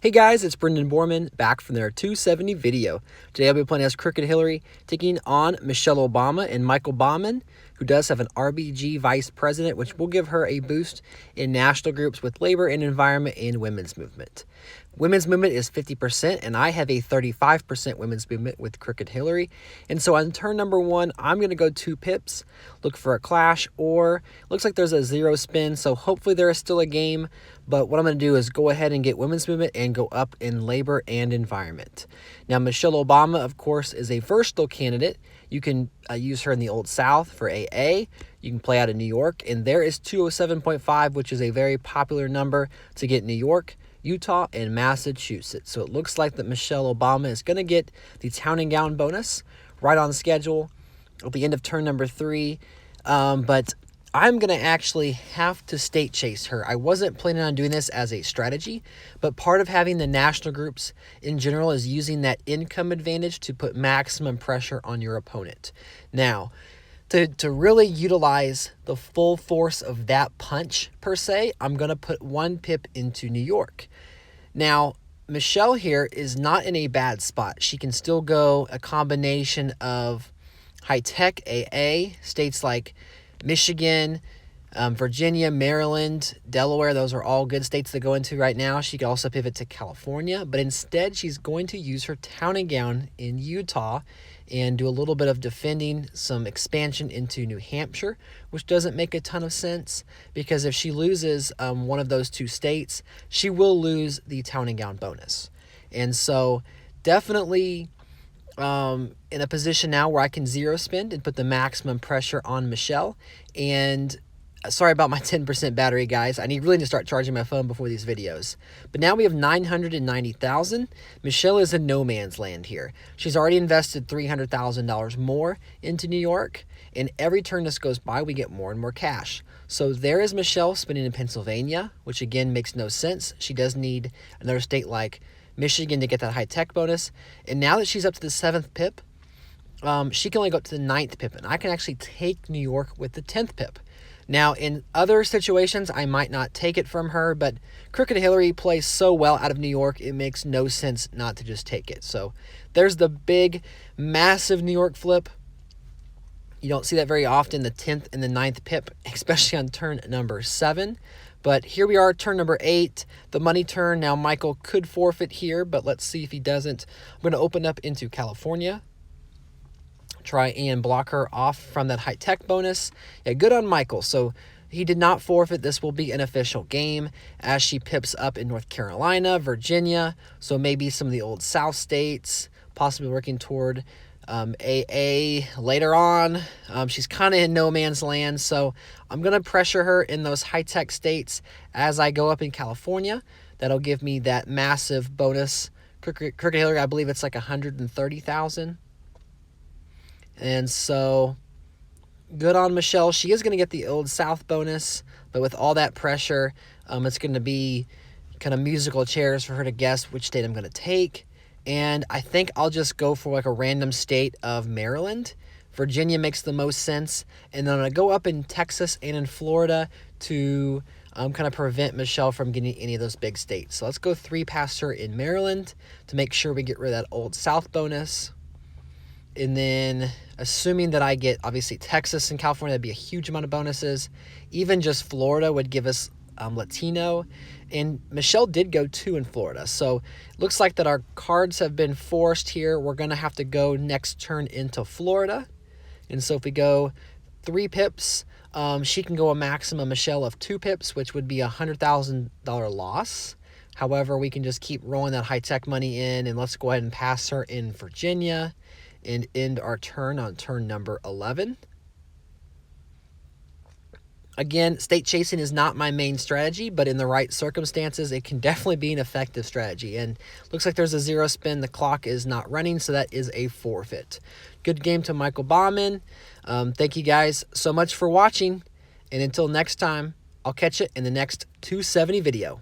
Hey guys, it's Brendan Borman back from their 270 video. Today I'll be playing as Crooked Hillary, taking on Michelle Obama and Michael Baumann, who does have an RBG vice president, which will give her a boost in national groups with labor and environment and women's movement. Women's movement is 50%, and I have a 35% women's movement with Crooked Hillary. And so on turn number one, I'm going to go 2 pips, look for a clash, or looks like there's a 0 spin, so hopefully there is still a game. But what I'm going to do is go ahead and get women's movement and go up in labor and environment. Now, Michelle Obama, of course, is a versatile candidate. You can use her in the Old South for AA. You can play out of New York, and there is 207.5, which is a very popular number to get New York, Utah, and Massachusetts. So it looks like that Michelle Obama is going to get the town and gown bonus right on schedule at the end of turn number 3. But I'm going to actually have to state chase her. I wasn't planning on doing this as a strategy, but part of having the national groups in general is using that income advantage to put maximum pressure on your opponent. Now, to really utilize the full force of that punch, per se, I'm going to put 1 pip into New York. Now, Michelle here is not in a bad spot. She can still go a combination of high-tech AA, states like Michigan, Virginia, Maryland, Delaware. Those are all good states to go into right now. She could also pivot to California, but instead she's going to use her town and gown in Utah and do a little bit of defending, some expansion into New Hampshire, which doesn't make a ton of sense because if she loses one of those 2 states, she will lose the town and gown bonus. And so definitely in a position now where I can 0 spend and put the maximum pressure on Michelle. And sorry about my 10% battery, guys. I really need to start charging my phone before these videos. But now we have 990,000. Michelle is in no man's land here. She's already invested $300,000 more into New York, and every turn this goes by, we get more and more cash. So there is Michelle spending in Pennsylvania, which again makes no sense. She does need another state like Michigan to get that high-tech bonus. And now that she's up to the 7th pip, she can only go up to the 9th pip, and I can actually take New York with the 10th pip. Now, in other situations, I might not take it from her, but Crooked Hillary plays so well out of New York, it makes no sense not to just take it. So there's the big, massive New York flip. You don't see that very often, the 10th and the 9th pip, especially on turn number 7. But here we are, turn number 8, the money turn. Now, Michael could forfeit here, but let's see if he doesn't. I'm going to open up into California. Try and block her off from that high-tech bonus. Yeah, good on Michael. So he did not forfeit. This will be an official game as she pips up in North Carolina, Virginia. So maybe some of the Old South states, possibly working toward AA later on. She's kind of in no man's land. So I'm going to pressure her in those high-tech states as I go up in California. That'll give me that massive bonus. Crooked Hillary, I believe it's like 130,000. And so, good on Michelle. She is going to get the Old South bonus, but with all that pressure, it's going to be kind of musical chairs for her to guess which state I'm going to take. And I think I'll just go for like a random state of Maryland. Virginia makes the most sense. And then I'm going to go up in Texas and in Florida to kind of prevent Michelle from getting any of those big states. So let's go 3 past her in Maryland to make sure we get rid of that Old South bonus. And then assuming that I get, obviously, Texas and California, that'd be a huge amount of bonuses. Even just Florida would give us Latino. And Michelle did go 2 in Florida. So it looks like that our cards have been forced here. We're going to have to go next turn into Florida. And so if we go 3 pips, she can go a maximum, Michelle, of 2 pips, which would be a $100,000 loss. However, we can just keep rolling that high-tech money in, and let's go ahead and pass her in Virginia and end our turn on turn number 11. Again, state chasing is not my main strategy, but in the right circumstances, it can definitely be an effective strategy. And looks like there's a 0 spin. The clock is not running, so that is a forfeit. Good game to Michael Baumann. Thank you guys so much for watching. And until next time, I'll catch you in the next 270 video.